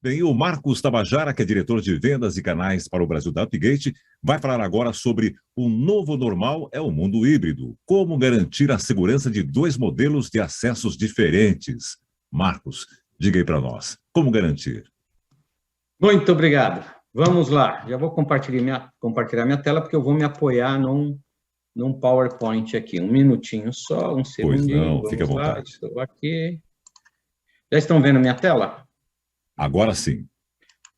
Bem, o Marcos Tabajara, que é diretor de vendas e canais para o Brasil da Upgate, vai falar agora sobre o novo normal é o mundo híbrido. Como garantir a segurança de dois modelos de acessos diferentes? Marcos, diga aí para nós, como garantir? Muito obrigado. Vamos lá. Já vou compartilhar minha tela, porque eu vou me apoiar num PowerPoint aqui. Um minutinho só, um segundinho. Pois não, fique à vontade. Estou aqui. Já estão vendo minha tela? Agora sim.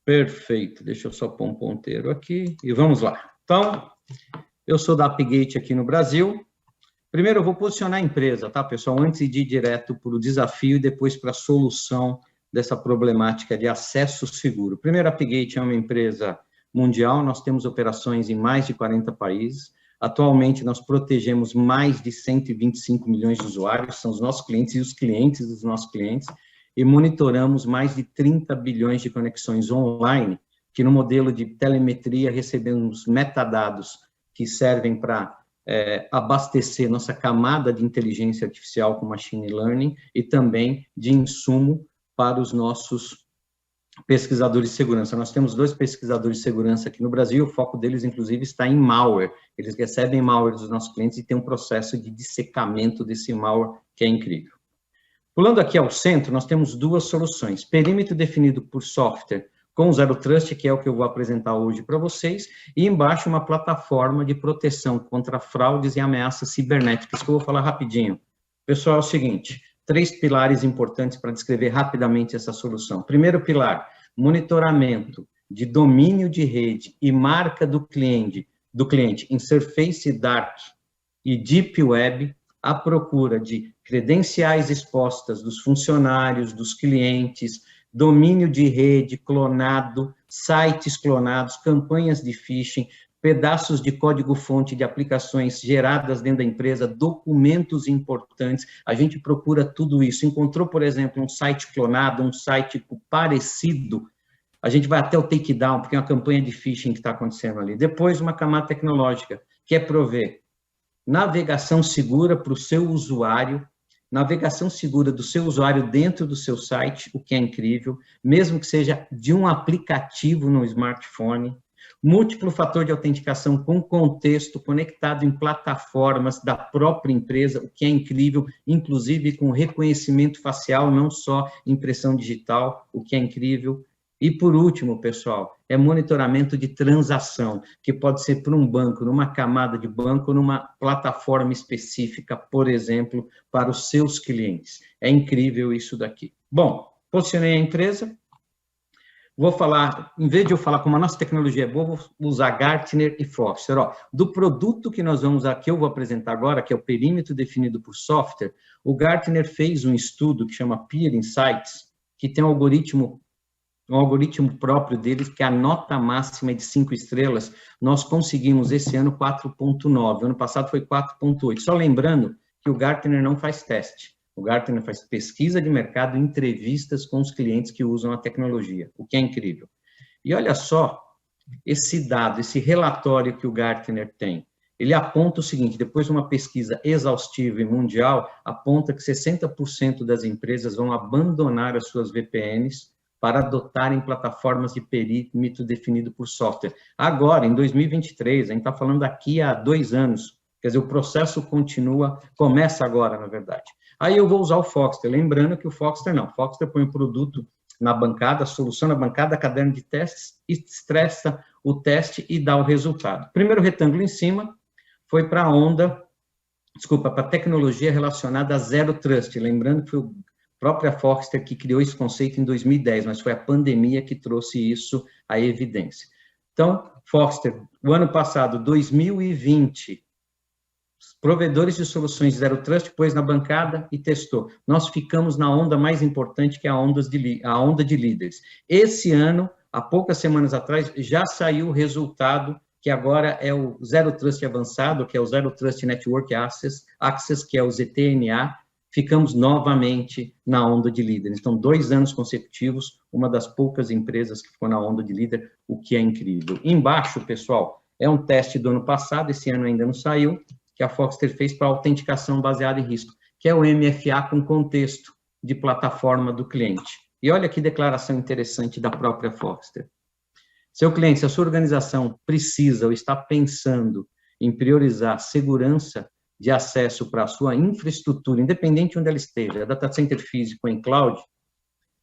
Perfeito. Deixa eu só pôr um ponteiro aqui e vamos lá. Então, eu sou da Upgate aqui no Brasil. Primeiro, eu vou posicionar a empresa, tá, pessoal? Antes de ir direto para o desafio e depois para a solução dessa problemática de acesso seguro. Primeiro, a Upgate é uma empresa mundial, nós temos operações em mais de 40 países. Atualmente, nós protegemos mais de 125 milhões de usuários, são os nossos clientes e os clientes dos nossos clientes, e monitoramos mais de 30 bilhões de conexões online, que no modelo de telemetria recebemos metadados que servem para abastecer nossa camada de inteligência artificial com machine learning e também de insumo para os nossos pesquisadores de segurança. Nós temos 2 pesquisadores de segurança aqui no Brasil, o foco deles, inclusive, está em malware. Eles recebem malware dos nossos clientes e tem um processo de dissecamento desse malware que é incrível. Pulando aqui ao centro, nós temos 2 soluções. Perímetro definido por software com Zero Trust, que é o que eu vou apresentar hoje para vocês, e embaixo uma plataforma de proteção contra fraudes e ameaças cibernéticas, que eu vou falar rapidinho. Pessoal, é o seguinte, 3 pilares importantes para descrever rapidamente essa solução. Primeiro pilar, monitoramento de domínio de rede e marca do cliente em Surface Dark e Deep Web, à procura de credenciais expostas dos funcionários, dos clientes, domínio de rede clonado, sites clonados, campanhas de phishing, pedaços de código-fonte de aplicações geradas dentro da empresa, documentos importantes, a gente procura tudo isso. Encontrou, por exemplo, um site clonado, um site parecido, a gente vai até o takedown, porque é uma campanha de phishing que está acontecendo ali. Depois, uma camada tecnológica, que é prover navegação segura para o seu usuário, navegação segura do seu usuário dentro do seu site, o que é incrível, mesmo que seja de um aplicativo no smartphone, múltiplo fator de autenticação com contexto, conectado em plataformas da própria empresa, o que é incrível, inclusive com reconhecimento facial, não só impressão digital, o que é incrível. E, por último, pessoal, é monitoramento de transação, que pode ser para um banco, numa camada de banco, numa plataforma específica, por exemplo, para os seus clientes. É incrível isso daqui. Bom, posicionei a empresa. Vou falar, em vez de eu falar como a nossa tecnologia é boa, vou usar Gartner e Forrester. Ó, do produto que nós vamos aqui, eu vou apresentar agora, que é o perímetro definido por software, o Gartner fez um estudo que chama Peer Insights, que tem um algoritmo próprio deles, que a nota máxima é de 5 estrelas, nós conseguimos esse ano 4.9, ano passado foi 4.8. Só lembrando que o Gartner não faz teste, o Gartner faz pesquisa de mercado, entrevistas com os clientes que usam a tecnologia, o que é incrível. E olha só, esse dado, esse relatório que o Gartner tem, ele aponta o seguinte, depois de uma pesquisa exaustiva e mundial, aponta que 60% das empresas vão abandonar as suas VPNs para adotarem plataformas de perímetro definido por software. Agora, em 2023, a gente está falando daqui a 2 anos, quer dizer, o processo começa agora, na verdade. Aí eu vou usar o Forrester, lembrando que o Forrester põe o produto na bancada, a solução na bancada, caderno de testes, estressa o teste e dá o resultado. Primeiro retângulo em cima foi para a tecnologia relacionada a Zero Trust, lembrando que foi o própria Forrester que criou esse conceito em 2010, mas foi a pandemia que trouxe isso à evidência. Então, Forrester, o ano passado, 2020, os provedores de soluções Zero Trust pôs na bancada e testou. Nós ficamos na onda mais importante, que é a onda de líderes. Esse ano, há poucas semanas atrás, já saiu o resultado, que agora é o Zero Trust avançado, que é o Zero Trust Network Access, que é o ZTNA, ficamos novamente na onda de líderes. Então, 2 anos consecutivos, uma das poucas empresas que ficou na onda de líder, o que é incrível. Embaixo, pessoal, é um teste do ano passado, esse ano ainda não saiu, que a Forrester fez para autenticação baseada em risco, que é o MFA com contexto de plataforma do cliente. E olha que declaração interessante da própria Forrester. Seu cliente, se a sua organização precisa ou está pensando em priorizar segurança de acesso para a sua infraestrutura, independente de onde ela esteja, data center físico em cloud,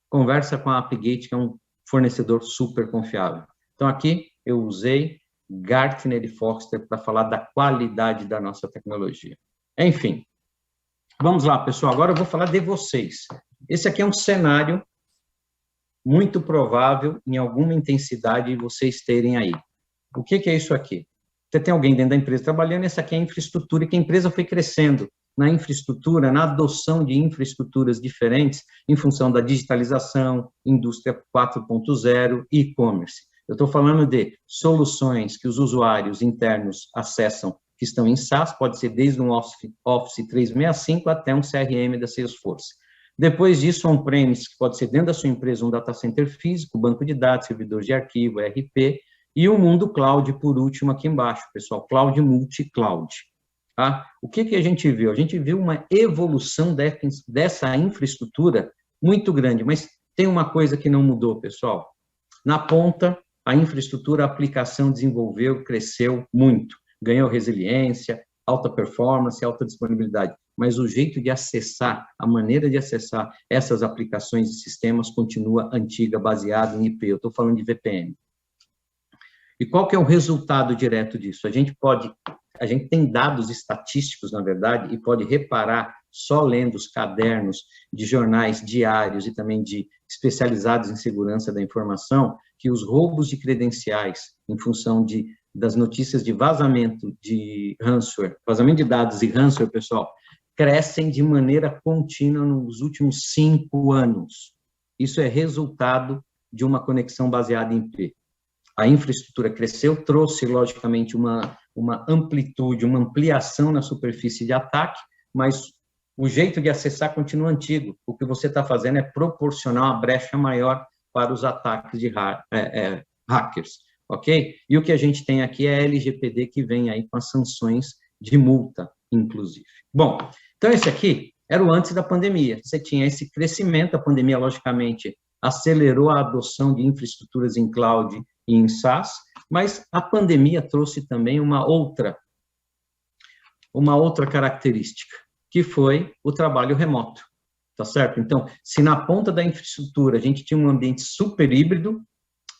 conversa com a AppGate, que é um fornecedor super confiável. Então, aqui eu usei Gartner e Forrester para falar da qualidade da nossa tecnologia. Enfim, vamos lá, pessoal. Agora eu vou falar de vocês. Esse aqui é um cenário muito provável, em alguma intensidade, vocês terem aí. O que é isso aqui? Você tem alguém dentro da empresa trabalhando, essa aqui é a infraestrutura, que a empresa foi crescendo na infraestrutura, na adoção de infraestruturas diferentes, em função da digitalização, indústria 4.0 e e-commerce. Eu estou falando de soluções que os usuários internos acessam, que estão em SaaS, pode ser desde um Office 365 até um CRM da Salesforce. Depois disso, on-premise, que pode ser dentro da sua empresa um data center físico, banco de dados, servidor de arquivo, ERP, e o mundo cloud, por último, aqui embaixo, pessoal, cloud multi-cloud. Tá? O que a gente viu? A gente viu uma evolução dessa infraestrutura muito grande, mas tem uma coisa que não mudou, pessoal. Na ponta, a infraestrutura, a aplicação desenvolveu, cresceu muito, ganhou resiliência, alta performance, alta disponibilidade, mas o jeito de acessar, a maneira de acessar essas aplicações e sistemas continua antiga, baseada em IP. Eu estou falando de VPN. E qual que é o resultado direto disso? A gente tem dados estatísticos, na verdade, e pode reparar, só lendo os cadernos de jornais diários e também de especializados em segurança da informação, que os roubos de credenciais, em função das notícias de vazamento de ransomware, vazamento de dados e ransomware, pessoal, crescem de maneira contínua nos últimos 5 anos. Isso é resultado de uma conexão baseada em IP. A infraestrutura cresceu, trouxe, logicamente, uma amplitude, uma ampliação na superfície de ataque, mas o jeito de acessar continua antigo. O que você está fazendo é proporcionar uma brecha maior para os ataques de hackers, ok? E o que a gente tem aqui é a LGPD, que vem aí com as sanções de multa, inclusive. Bom, então esse aqui era o antes da pandemia. Você tinha esse crescimento, a pandemia, logicamente, acelerou a adoção de infraestruturas em cloud e em SaaS, mas a pandemia trouxe também uma outra característica, que foi o trabalho remoto, tá certo? Então, se na ponta da infraestrutura a gente tinha um ambiente super híbrido,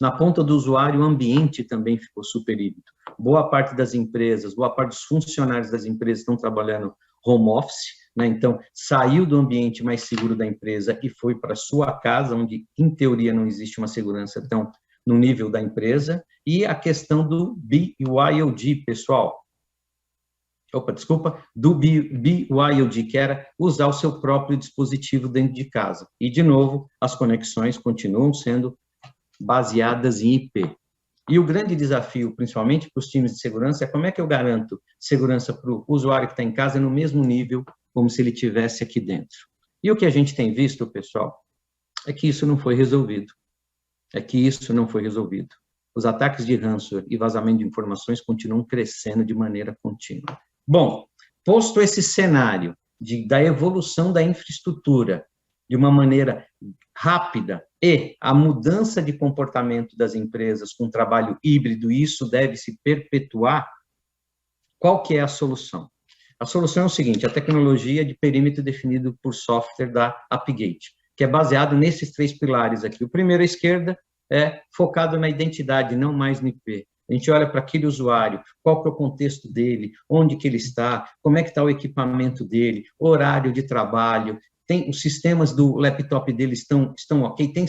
na ponta do usuário o ambiente também ficou super híbrido. Boa parte das empresas, boa parte dos funcionários das empresas estão trabalhando home office, né? Então, saiu do ambiente mais seguro da empresa e foi para sua casa, onde, em teoria, não existe uma segurança tão no nível da empresa, e a questão do BYOD, pessoal. Do BYOD, que era usar o seu próprio dispositivo dentro de casa. E, de novo, as conexões continuam sendo baseadas em IP. E o grande desafio, principalmente para os times de segurança, é como é que eu garanto segurança para o usuário que está em casa no mesmo nível como se ele estivesse aqui dentro. E o que a gente tem visto, pessoal, é que isso não foi resolvido. Os ataques de ransomware e vazamento de informações continuam crescendo de maneira contínua. Bom, posto esse cenário da evolução da infraestrutura de uma maneira rápida e a mudança de comportamento das empresas com trabalho híbrido, e isso deve se perpetuar, qual que é a solução? A solução é o seguinte: a tecnologia de perímetro definido por software da AppGate, que é baseado nesses 3 pilares aqui. O primeiro à esquerda é focado na identidade, não mais no IP. A gente olha para aquele usuário, qual que é o contexto dele, onde que ele está, como é que está o equipamento dele, horário de trabalho, os sistemas do laptop dele estão ok, tem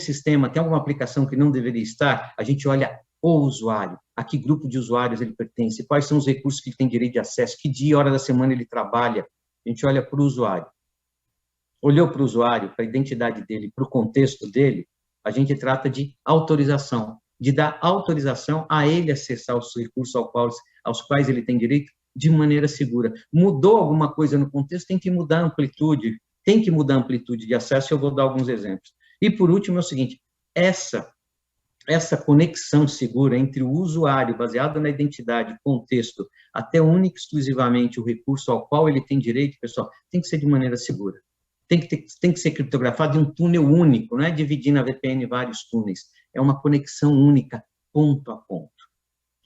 alguma aplicação que não deveria estar, a gente olha o usuário, a que grupo de usuários ele pertence, quais são os recursos que ele tem direito de acesso, que dia e hora da semana ele trabalha, a gente olha para o usuário. Olhou para o usuário, para a identidade dele, para o contexto dele, a gente trata de autorização, de dar autorização a ele acessar os recursos aos quais ele tem direito de maneira segura. Mudou alguma coisa no contexto, tem que mudar a amplitude de acesso, e eu vou dar alguns exemplos. E, por último, é o seguinte: essa conexão segura entre o usuário, baseado na identidade, contexto, até único e exclusivamente o recurso ao qual ele tem direito, pessoal, tem que ser de maneira segura. tem que ser criptografado em um túnel único, não é dividir na VPN vários túneis, é uma conexão única, ponto a ponto,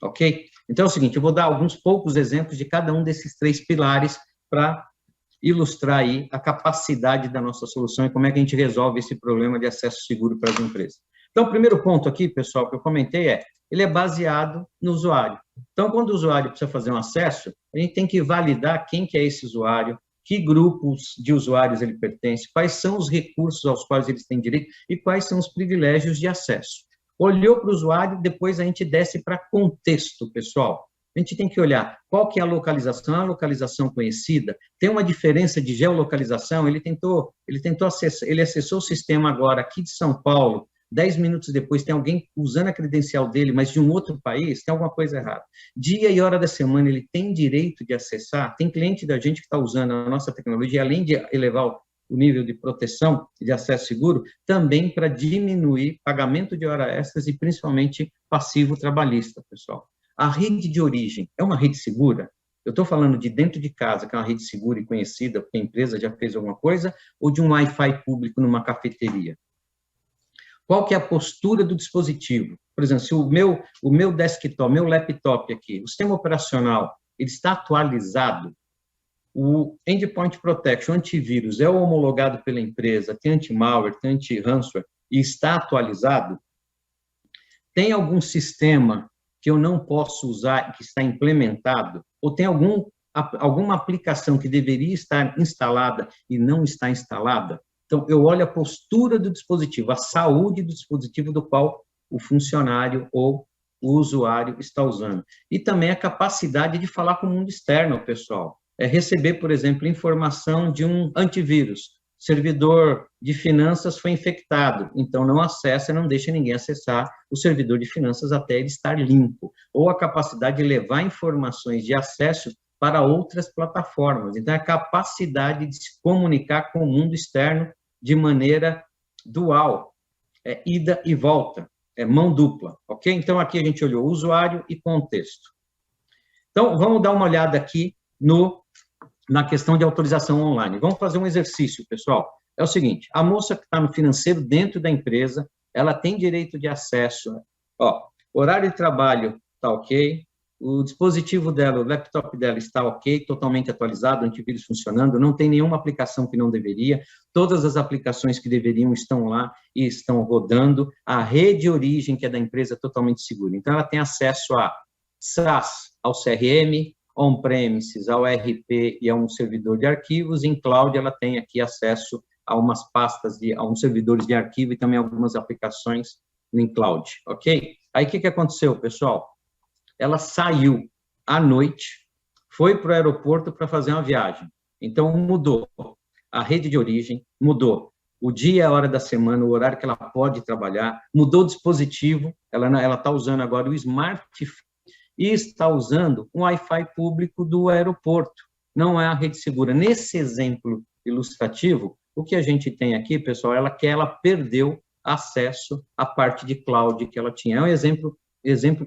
ok? Então é o seguinte, eu vou dar alguns poucos exemplos de cada um desses 3 pilares para ilustrar aí a capacidade da nossa solução e como é que a gente resolve esse problema de acesso seguro para as empresas. Então, o primeiro ponto aqui, pessoal, que eu comentei ele é baseado no usuário. Então, quando o usuário precisa fazer um acesso, a gente tem que validar quem que é esse usuário, que grupos de usuários ele pertence, quais são os recursos aos quais eles têm direito e quais são os privilégios de acesso. Olhou para o usuário, depois a gente desce para contexto, pessoal. A gente tem que olhar qual que é a localização conhecida, tem uma diferença de geolocalização, ele acessou o sistema agora aqui de São Paulo, 10 minutos depois tem alguém usando a credencial dele, mas de um outro país, tem alguma coisa errada. Dia e hora da semana ele tem direito de acessar, tem cliente da gente que está usando a nossa tecnologia, além de elevar o nível de proteção e de acesso seguro, também para diminuir pagamento de horas extras e principalmente passivo trabalhista, pessoal. A rede de origem é uma rede segura? Eu estou falando de dentro de casa, que é uma rede segura e conhecida, porque a empresa já fez alguma coisa, ou de um Wi-Fi público numa cafeteria? Qual que é a postura do dispositivo? Por exemplo, se o meu desktop, meu laptop aqui, o sistema operacional, ele está atualizado, o Endpoint Protection, antivírus, é homologado pela empresa, tem anti-malware, tem anti-ransomware, e está atualizado, tem algum sistema que eu não posso usar, que está implementado, ou tem alguma aplicação que deveria estar instalada e não está instalada? Então, eu olho a postura do dispositivo, a saúde do dispositivo do qual o funcionário ou o usuário está usando. E também a capacidade de falar com o mundo externo, pessoal. É receber, por exemplo, informação de um antivírus. Servidor de finanças foi infectado, então não acessa, não deixa ninguém acessar o servidor de finanças até ele estar limpo. Ou a capacidade de levar informações de acesso para outras plataformas. Então, a capacidade de se comunicar com o mundo externo de maneira dual, ida e volta, mão dupla, ok? Então, aqui a gente olhou usuário e contexto. Então, vamos dar uma olhada aqui na questão de autorização online. Vamos fazer um exercício, pessoal. É o seguinte, a moça que está no financeiro dentro da empresa, ela tem direito de acesso, horário de trabalho está ok, o dispositivo dela, o laptop dela está ok, totalmente atualizado, antivírus funcionando, não tem nenhuma aplicação que não deveria, todas as aplicações que deveriam estão lá e estão rodando, a rede de origem, que é da empresa, é totalmente segura. Então, ela tem acesso a SaaS, ao CRM, on-premises, ao RP e a um servidor de arquivos, em cloud ela tem aqui acesso a umas pastas, a uns servidores de arquivo e também algumas aplicações em cloud, ok? Aí, o que aconteceu, pessoal? Ela saiu à noite, foi para o aeroporto para fazer uma viagem. Então, mudou a rede de origem, mudou o dia, a hora da semana, o horário que ela pode trabalhar, mudou o dispositivo, ela está usando agora o smartphone e está usando um Wi-Fi público do aeroporto, não é a rede segura. Nesse exemplo ilustrativo, o que a gente tem aqui, pessoal, ela perdeu acesso à parte de cloud que ela tinha. É um exemplo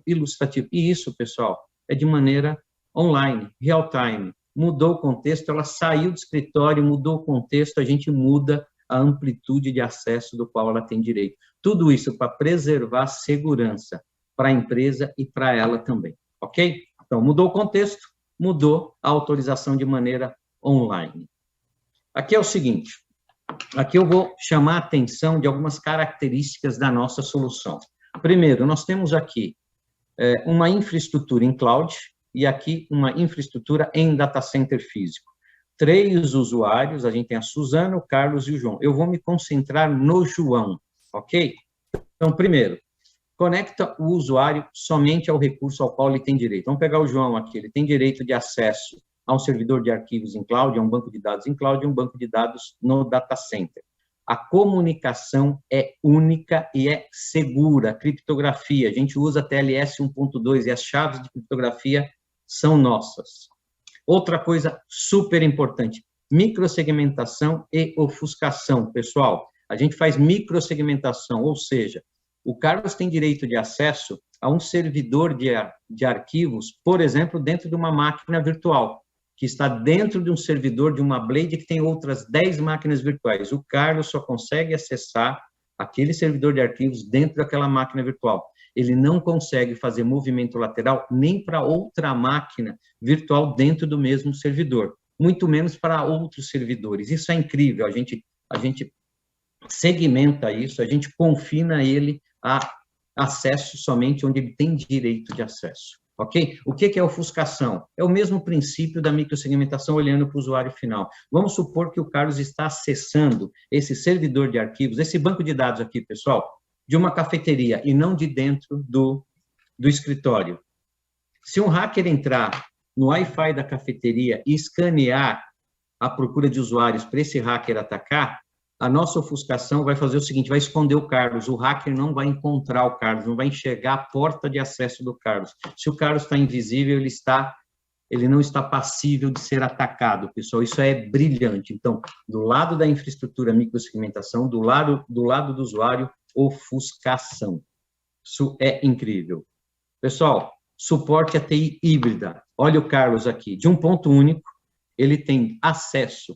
ilustrativo. E isso, pessoal, é de maneira online, real time. Mudou o contexto, ela saiu do escritório, mudou o contexto, a gente muda a amplitude de acesso do qual ela tem direito. Tudo isso para preservar a segurança para a empresa e para ela também, ok? Então, mudou o contexto, mudou a autorização de maneira online. Aqui é o seguinte, aqui eu vou chamar a atenção de algumas características da nossa solução. Primeiro, nós temos aqui uma infraestrutura em cloud e aqui uma infraestrutura em data center físico. 3 usuários, a gente tem a Suzana, o Carlos e o João. Eu vou me concentrar no João, ok? Então, primeiro, conecta o usuário somente ao recurso ao qual ele tem direito. Vamos pegar o João aqui, ele tem direito de acesso a um servidor de arquivos em cloud, a um banco de dados em cloud e um banco de dados no data center. A comunicação é única e é segura. Criptografia, a gente usa TLS 1.2 e as chaves de criptografia são nossas. Outra coisa super importante, microsegmentação e ofuscação. Pessoal, a gente faz microsegmentação, ou seja, o Carlos tem direito de acesso a um servidor de arquivos, por exemplo, dentro de uma máquina virtual. que está dentro de um servidor de uma Blade que tem outras 10 máquinas virtuais. O Carlos só consegue acessar aquele servidor de arquivos dentro daquela máquina virtual. Ele não consegue fazer movimento lateral nem para outra máquina virtual dentro do mesmo servidor, muito menos para outros servidores. Isso é incrível, a gente segmenta isso, a gente confina ele a acesso somente onde ele tem direito de acesso, ok? O que é ofuscação? É o mesmo princípio da microsegmentação olhando para o usuário final. Vamos supor que o Carlos está acessando esse servidor de arquivos, esse banco de dados aqui, pessoal, de uma cafeteria e não de dentro do escritório. Se um hacker entrar no Wi-Fi da cafeteria e escanear a procura de usuários para esse hacker atacar, a nossa ofuscação vai fazer o seguinte, vai esconder o Carlos, o hacker não vai encontrar o Carlos, não vai enxergar a porta de acesso do Carlos. Se o Carlos está invisível, ele não está passível de ser atacado, pessoal, isso é brilhante. Então, do lado da infraestrutura microsegmentação, do lado do usuário, ofuscação. Isso é incrível. Pessoal, suporte a TI híbrida. Olha o Carlos aqui, de um ponto único, ele tem acesso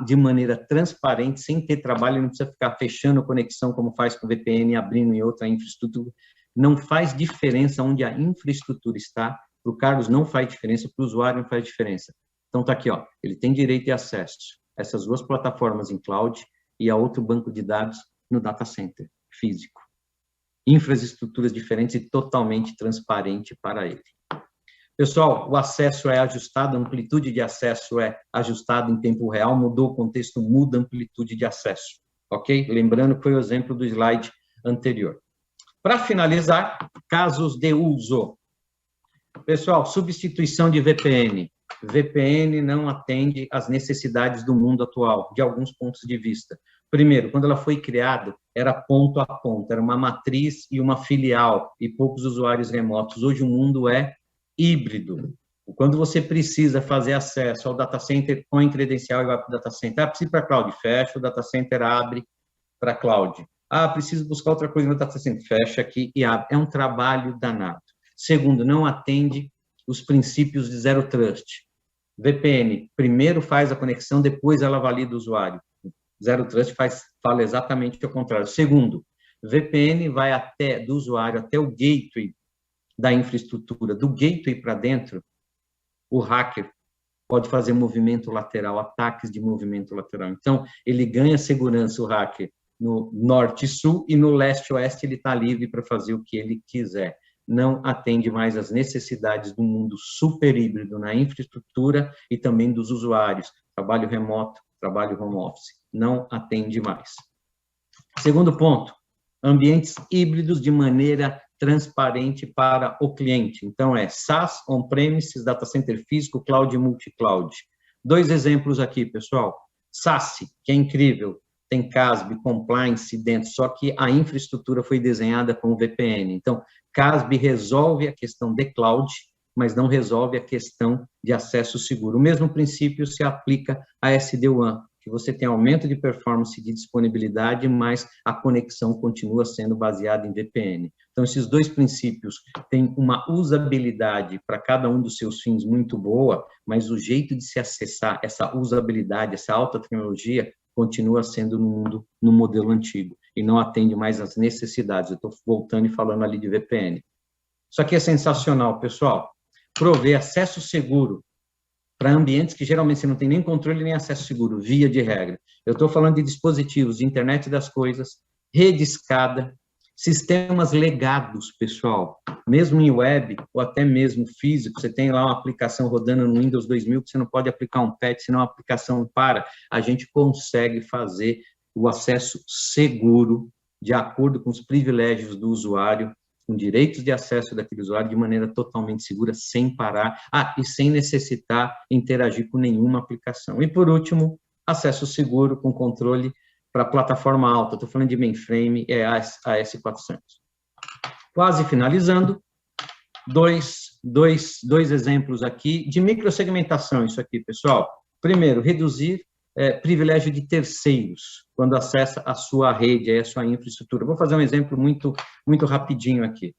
de maneira transparente, sem ter trabalho, ele não precisa ficar fechando conexão como faz com VPN, abrindo em outra infraestrutura. Não faz diferença onde a infraestrutura está, para o Carlos não faz diferença, para o usuário não faz diferença. Então, está aqui, ó, ele tem direito de acesso a essas duas plataformas em cloud e a outro banco de dados no data center físico. Infraestruturas diferentes e totalmente transparente para ele. Pessoal, o acesso é ajustado, a amplitude de acesso é ajustada em tempo real, mudou o contexto, muda a amplitude de acesso, ok? Lembrando que foi o exemplo do slide anterior. Para finalizar, casos de uso. Pessoal, substituição de VPN. VPN não atende às necessidades do mundo atual, de alguns pontos de vista. Primeiro, quando ela foi criada, era ponto a ponto, era uma matriz e uma filial, e poucos usuários remotos. Hoje o mundo é híbrido. Quando você precisa fazer acesso ao data center, põe credencial e vai para o data center. Precisa ir para a cloud, fecha, o data center abre para a cloud. Preciso buscar outra coisa no data center, fecha aqui e abre. É um trabalho danado. Segundo, não atende os princípios de Zero Trust. VPN, primeiro faz a conexão, depois ela valida o usuário. Zero Trust fala exatamente o contrário. Segundo, VPN vai do usuário até o gateway da infraestrutura, do gateway para dentro, o hacker pode fazer movimento lateral, ataques de movimento lateral. Então, ele ganha segurança, o hacker, no norte e sul, e no leste e oeste ele está livre para fazer o que ele quiser. Não atende mais às necessidades do mundo super híbrido na infraestrutura e também dos usuários. Trabalho remoto, trabalho home office. Não atende mais. Segundo ponto, ambientes híbridos de maneira transparente para o cliente. Então, SaaS, on-premises, data center físico, cloud e multi-cloud. 2 exemplos aqui, pessoal. SaaS, que é incrível, tem CASB, compliance dentro, só que a infraestrutura foi desenhada com VPN. Então, CASB resolve a questão de cloud, mas não resolve a questão de acesso seguro. O mesmo princípio se aplica a SD-WAN, que você tem aumento de performance e de disponibilidade, mas a conexão continua sendo baseada em VPN. Então, esses 2 princípios têm uma usabilidade para cada um dos seus fins muito boa, mas o jeito de se acessar essa usabilidade, essa alta tecnologia, continua sendo no modelo antigo e não atende mais às necessidades. Eu estou voltando e falando ali de VPN. Isso aqui é sensacional, pessoal. Prover acesso seguro para ambientes que geralmente você não tem nem controle nem acesso seguro, via de regra. Eu estou falando de dispositivos de internet das coisas, rede escada, sistemas legados, pessoal, mesmo em web ou até mesmo físico, você tem lá uma aplicação rodando no Windows 2000 que você não pode aplicar um patch, senão a aplicação para. A gente consegue fazer o acesso seguro, de acordo com os privilégios do usuário, com direitos de acesso daquele usuário de maneira totalmente segura, sem parar, e sem necessitar interagir com nenhuma aplicação. E, por último, acesso seguro com controle para plataforma alta. Estou falando de mainframe, AS400. Quase finalizando, dois exemplos aqui de microsegmentação, isso aqui, pessoal. Primeiro, reduzir privilégio de terceiros, quando acessa a sua rede, a sua infraestrutura. Vou fazer um exemplo muito rapidinho aqui.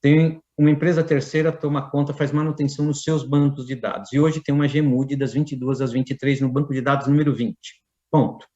Tem uma empresa terceira toma conta, faz manutenção nos seus bancos de dados. E hoje tem uma GMUD das 22 às 23 no banco de dados número 20. Ponto.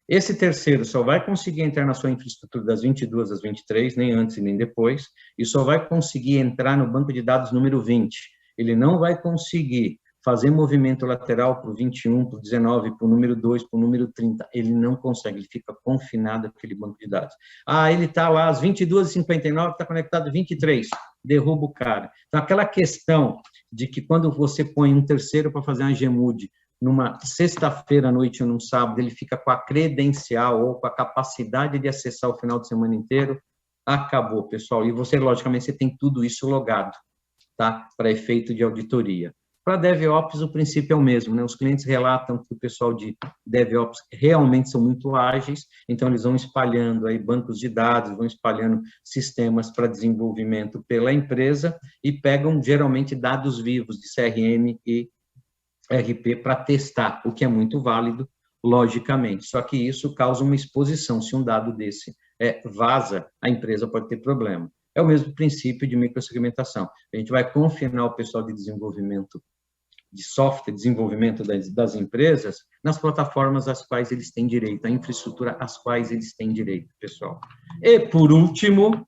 Esse terceiro só vai conseguir entrar na sua infraestrutura das 22 às 23, nem antes e nem depois, e só vai conseguir entrar no banco de dados número 20. Ele não vai conseguir fazer movimento lateral para o 21, para o 19, para o número 2, para o número 30. Ele não consegue, ele fica confinado àquele banco de dados. Ah, ele está lá às 22h59, está conectado 23, derruba o cara. Então, aquela questão de que quando você põe um terceiro para fazer uma GMUD, numa sexta-feira à noite ou num sábado, ele fica com a credencial ou com a capacidade de acessar o final de semana inteiro, acabou, pessoal. E você, logicamente, você tem tudo isso logado, tá? Para efeito de auditoria. Para DevOps, o princípio é o mesmo, né? Os clientes relatam que o pessoal de DevOps realmente são muito ágeis, então eles vão espalhando aí bancos de dados, vão espalhando sistemas para desenvolvimento pela empresa e pegam, geralmente, dados vivos de CRM e RP para testar, o que é muito válido, logicamente. Só que isso causa uma exposição. Se um dado desse vaza, a empresa pode ter problema. É o mesmo princípio de microsegmentação. A gente vai confinar o pessoal de desenvolvimento de software, desenvolvimento das empresas, nas plataformas às quais eles têm direito, a infraestrutura às quais eles têm direito, pessoal. E, por último,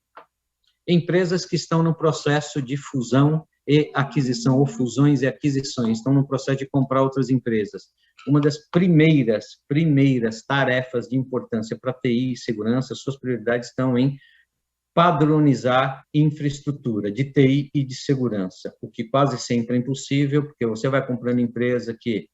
empresas que estão no processo de fusão e aquisição, ou fusões e aquisições, estão no processo de comprar outras empresas. Uma das primeiras tarefas de importância para TI e segurança, suas prioridades estão em padronizar infraestrutura de TI e de segurança, o que quase sempre é impossível, porque você vai comprando empresa que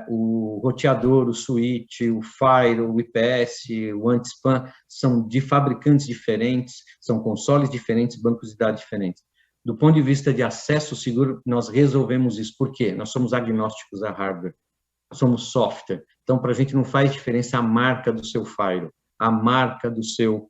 o roteador, o switch, o firewall, o IPS, o anti-spam, são de fabricantes diferentes, são consoles diferentes, bancos de dados diferentes. Do ponto de vista de acesso seguro, nós resolvemos isso. Por quê? Nós somos agnósticos a hardware, somos software. Então, para a gente não faz diferença a marca do seu firewall, a marca do seu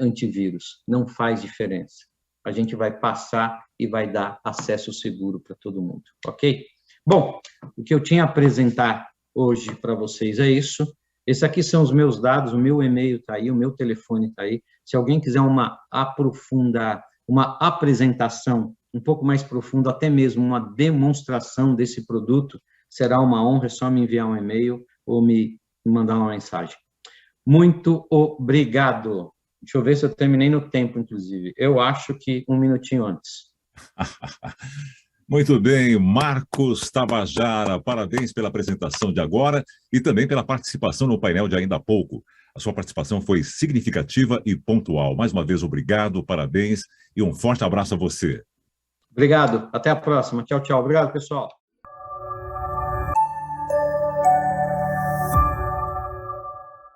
antivírus. Não faz diferença. A gente vai passar e vai dar acesso seguro para todo mundo, ok? Bom, o que eu tinha a apresentar hoje para vocês é isso. Esses aqui são os meus dados, o meu e-mail está aí, o meu telefone está aí. Se alguém quiser uma apresentação um pouco mais profunda, até mesmo uma demonstração desse produto, será uma honra, é só me enviar um e-mail ou me mandar uma mensagem. Muito obrigado. Deixa eu ver se eu terminei no tempo, inclusive. Eu acho que um minutinho antes. Muito bem, Marcos Tabajara, parabéns pela apresentação de agora e também pela participação no painel de ainda há pouco. A sua participação foi significativa e pontual. Mais uma vez, obrigado, parabéns e um forte abraço a você. Obrigado, até a próxima. Tchau, tchau. Obrigado, pessoal.